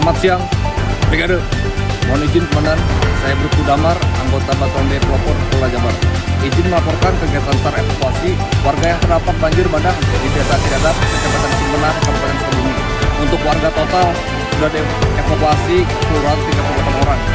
Selamat siang, Brigade. Mohon izin Komandan, saya Bribtu Damar, anggota Batuan D Pelopor, Polda Jabar. Izin melaporkan kegiatan SAR evakuasi warga yang terdampak banjir bandang di Desa Cidadap, Kecamatan Sumbenar, Kabupaten Sukabumi. Untuk warga total sudah dievakuasi keseluruhan 38 orang.